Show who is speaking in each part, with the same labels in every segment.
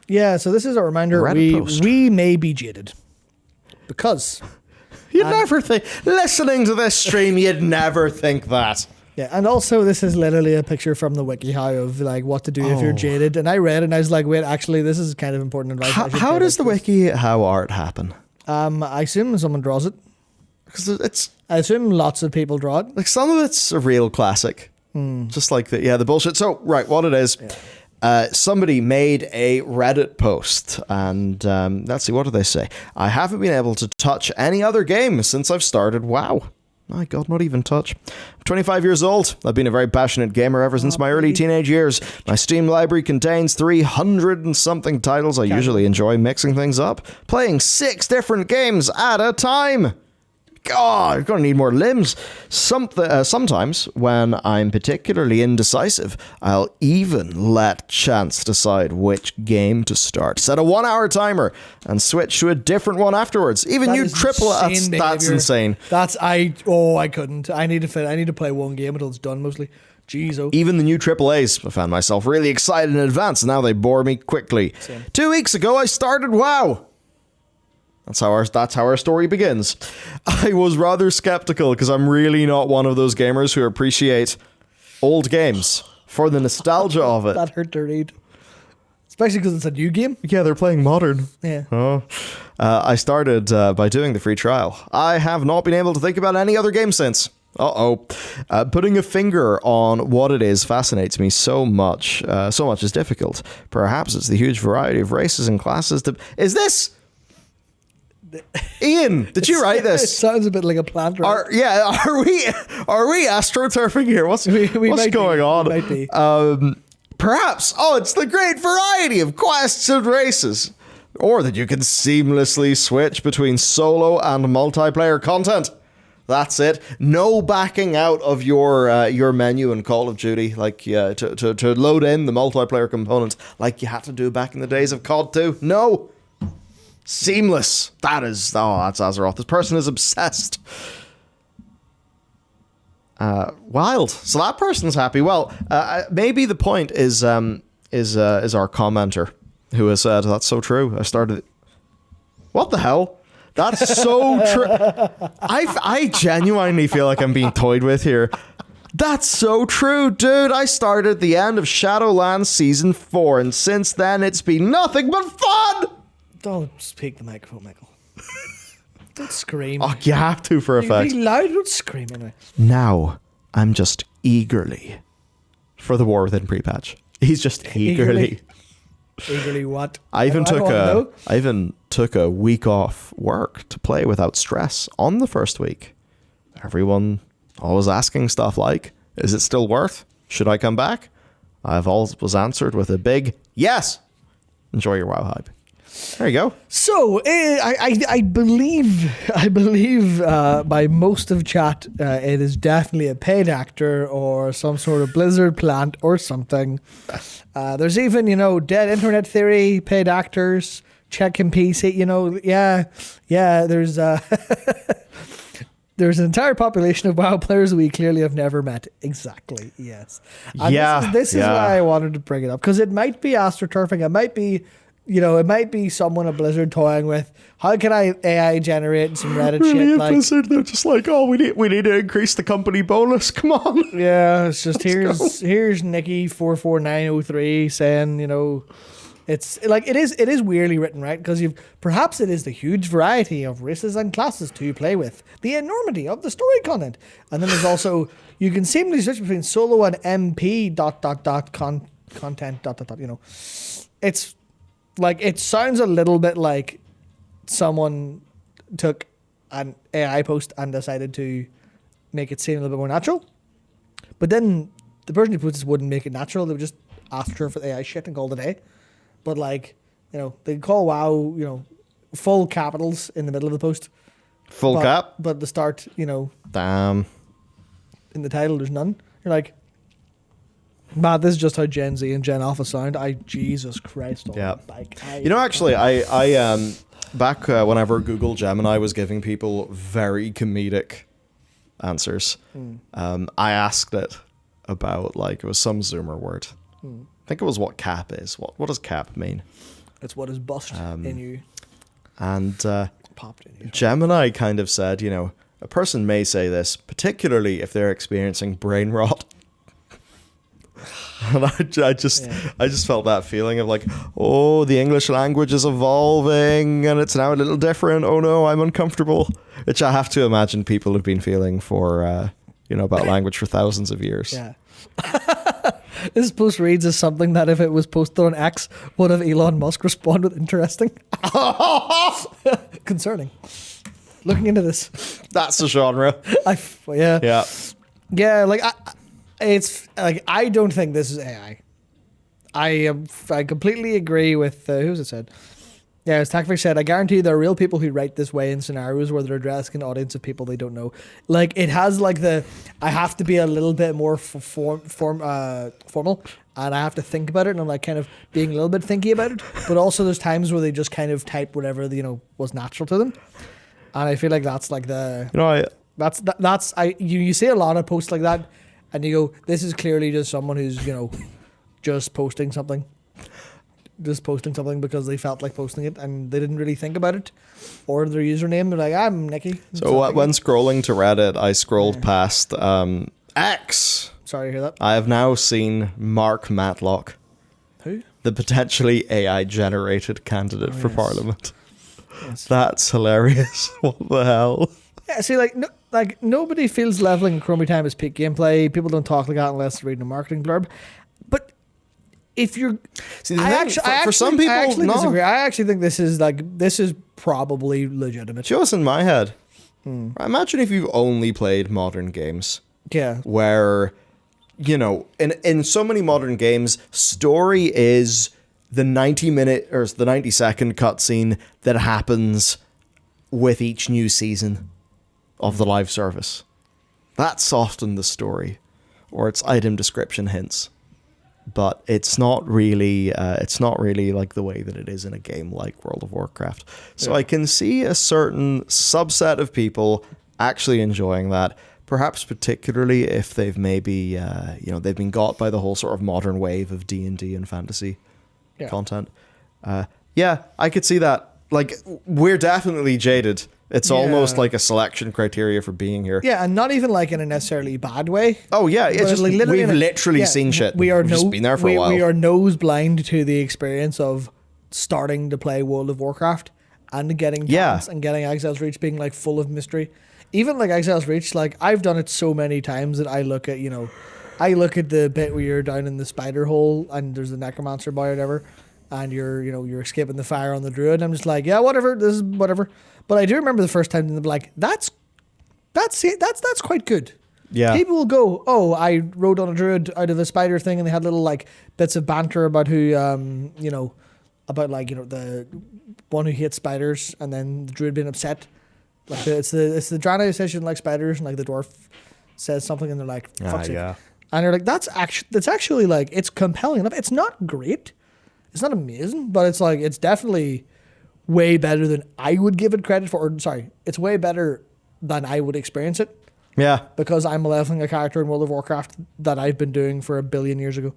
Speaker 1: Yeah, so this is a reminder we may be jaded. Because...
Speaker 2: You'd never think... Listening to this stream, you'd never think that.
Speaker 1: Yeah, and also this is literally a picture from the WikiHow of like what to do if you're jaded. And I read it and I was like, wait, actually, this is kind of important advice.
Speaker 2: How does the WikiHow art happen?
Speaker 1: I assume someone draws it.
Speaker 2: Because
Speaker 1: I assume lots of people draw it.
Speaker 2: Like some of it's a real classic. Just like the bullshit. So, right, what it is... Yeah. Somebody made a Reddit post and let's see, what do they say? I haven't been able to touch any other game since I've started WoW. My God, not even touch. I'm 25 years old. I've been a very passionate gamer ever since my early teenage years. My Steam library contains 300 and something titles. I usually enjoy mixing things up, playing 6 different games at a time. God, I'm going to need more limbs. Sometimes, when I'm particularly indecisive, I'll even let chance decide which game to start. Set a 1-hour timer and switch to a different one afterwards. Even
Speaker 1: that
Speaker 2: you triple it. That's insane.
Speaker 1: I couldn't. I need to play one game until it's done mostly. Jeez, oh.
Speaker 2: Even the new AAAs, I found myself really excited in advance, and now they bore me quickly. Same. 2 weeks ago, I started WoW. That's how our story begins. I was rather skeptical because I'm really not one of those gamers who appreciate old games for the nostalgia of it.
Speaker 1: That hurt to read. Especially because it's a new game.
Speaker 2: Yeah, they're playing modern.
Speaker 1: Yeah.
Speaker 2: Oh. I started by doing the free trial. I have not been able to think about any other game since. Putting a finger on what it is fascinates me so much. So much is difficult. Perhaps it's the huge variety of races and classes. Is this... Ian, did you write this?
Speaker 1: It sounds a bit like a plant.
Speaker 2: Are we astroturfing here? What's going on?
Speaker 1: We might be.
Speaker 2: Perhaps. It's the great variety of quests and races, or that you can seamlessly switch between solo and multiplayer content. That's it. No backing out of your menu in Call of Duty, like to load in the multiplayer component, like you had to do back in the days of COD 2. No. Seamless. That's Azeroth. This person is obsessed. Wild. So that person's happy. Well, maybe the point is our commenter who has said that's so true. I started. What the hell? That's so true. I genuinely feel like I'm being toyed with here. That's so true, dude. I started the end of Shadowlands Season 4, and since then it's been nothing but fun.
Speaker 1: Don't speak the microphone, Michael. Don't scream.
Speaker 2: Oh, you have to for effect.
Speaker 1: Be loud, don't scream anyway.
Speaker 2: Now, I'm just eagerly for the War Within pre-patch. He's just eagerly.
Speaker 1: Eagerly what?
Speaker 2: I even took a week off work to play without stress on the first week. Everyone always asking stuff like, is it still worth? Should I come back? I've always was answered with a big yes. Enjoy your WoW hype. There you go.
Speaker 1: So I believe by most of chat, it is definitely a paid actor or some sort of Blizzard plant or something. There's even dead internet theory paid actors. Check and PC. There's there's an entire population of WoW players we clearly have never met. Exactly. Yes. And this is why I wanted to bring it up, because it might be astroturfing. It might be. It might be someone at Blizzard toying with, how can I AI generate some Reddit shit? Like
Speaker 2: Blizzard, they're just like, we need to increase the company bonus. Come on.
Speaker 1: Yeah, it's just here's Nikki 44903 saying, it's like it is weirdly written, right? Because perhaps it is the huge variety of races and classes to play with, the enormity of the story content, and then there's also you can seamlessly switch between solo and MP ... content ... It's like, it sounds a little bit like someone took an AI post and decided to make it seem a little bit more natural. But then the person who puts this wouldn't make it natural. They would just ask her for the AI shit and call it a day. But they call WoW, full capitals in the middle of the post.
Speaker 2: Full cap?
Speaker 1: But at the start,
Speaker 2: Damn.
Speaker 1: In the title, there's none. You're like, man, this is just how Gen Z and Gen Alpha sound. Jesus Christ.
Speaker 2: Yeah. Actually, I back whenever Google Gemini was giving people very comedic answers, I asked it about, it was some Zoomer word. I think it was what cap is. What does cap mean?
Speaker 1: It's what is bust in you.
Speaker 2: And
Speaker 1: Popped in you.
Speaker 2: Gemini kind of said, you know, a person may say this, particularly if they're experiencing brain rot. And I just felt that feeling of like, oh, the English language is evolving and it's now a little different. Oh no, I'm uncomfortable. Which I have to imagine people have been feeling for, about language for thousands of years.
Speaker 1: Yeah. This post reads as something that if it was posted on X, would have Elon Musk responded with interesting? Concerning. Looking into this.
Speaker 2: That's the genre.
Speaker 1: Yeah. Yeah, like it's like I don't think this is AI. I completely agree with who's it said? Yeah, as Tactic said, I guarantee there are real people who write this way in scenarios where they're addressing an audience of people they don't know. Like it has like I have to be a little bit more formal, and I have to think about it, and I'm like kind of being a little bit thinky about it. But also there's times where they just kind of type whatever was natural to them, and I feel like that's like you see a lot of posts like that, and you go, this is clearly just someone who's just posting something. Just posting something because they felt like posting it and they didn't really think about it or their username. They're like, I'm Nicky.
Speaker 2: So when scrolling to Reddit, I scrolled past X.
Speaker 1: Sorry to hear that.
Speaker 2: I have now seen Mark Matlock.
Speaker 1: Who?
Speaker 2: The potentially AI generated candidate for Parliament. Yes. That's hilarious. What the hell?
Speaker 1: Yeah, see, nobody feels leveling in Chromie time as peak gameplay. People don't talk like that unless they're reading a marketing blurb. But if you're,
Speaker 2: for some people,
Speaker 1: I actually
Speaker 2: no.
Speaker 1: disagree. I actually think this is probably legitimate.
Speaker 2: Just in my head, imagine if you've only played modern games.
Speaker 1: Yeah.
Speaker 2: Where, in so many modern games, story is the 90-minute or the 90-second cutscene that happens with each new season of the live service. That's often the story, or it's item description hints. But it's not really like the way that it is in a game like World of Warcraft. So I can see a certain subset of people actually enjoying that, perhaps particularly if they've maybe, they've been got by the whole sort of modern wave of D&D and fantasy content. I could see that. Like, we're definitely jaded. It's almost like a selection criteria for being here.
Speaker 1: Yeah, and not even like in a necessarily bad way.
Speaker 2: Oh yeah, it's just we've literally seen shit. We've just been there for a while.
Speaker 1: We are nose blind to the experience of starting to play World of Warcraft and getting talents and getting Exile's Reach being like full of mystery. Even like Exile's Reach, like I've done it so many times that I look at the bit where you're down in the spider hole and there's the necromancer boy or whatever, and you're escaping the fire on the druid. And I'm just like, yeah, whatever, this is whatever. But I do remember the first time, and they'd be like, that's quite good.
Speaker 2: Yeah.
Speaker 1: People will go, oh, I rode on a druid out of a spider thing, and they had little like bits of banter about who, the one who hates spiders, and then the druid being upset. Like it's the Drana who says she doesn't like spiders, and like the dwarf says something, and they're like, fuck's sake. And they're like, that's actually like, it's compelling enough. It's not great. It's not amazing, but it's like, it's definitely way better than I would give it credit for. Or, sorry, it's way better than I would experience it.
Speaker 2: Yeah.
Speaker 1: Because I'm leveling a character in World of Warcraft that I've been doing for 1 billion years ago.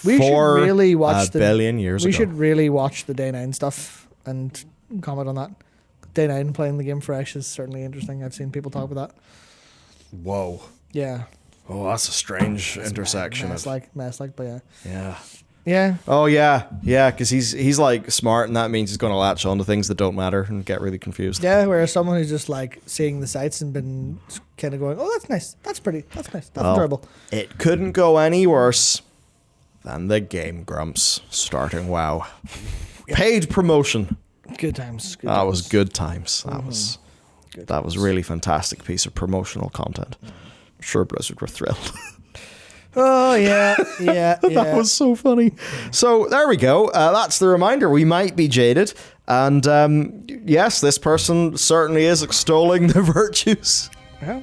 Speaker 1: We should really watch the Day 9 stuff and comment on that. Day 9 playing the game fresh is certainly interesting. I've seen people talk about that.
Speaker 2: Whoa.
Speaker 1: Yeah.
Speaker 2: Oh, that's a strange intersection.
Speaker 1: Mess like, but yeah.
Speaker 2: Yeah.
Speaker 1: Yeah.
Speaker 2: Oh yeah, because he's like smart, and that means he's going to latch on to things that don't matter and get really confused.
Speaker 1: Yeah, whereas someone who's just like seeing the sights and been kind of going, oh, that's nice, that's pretty, that's nice, that's enjoyable. It
Speaker 2: couldn't go any worse than the Game Grumps starting WoW. Paid promotion.
Speaker 1: Good times.
Speaker 2: That was good times. That was really fantastic piece of promotional content. I'm sure Blizzard were thrilled.
Speaker 1: Oh, yeah.
Speaker 2: That was so funny. So there we go. That's the reminder. We might be jaded. And yes, this person certainly is extolling the virtues.
Speaker 1: Yeah.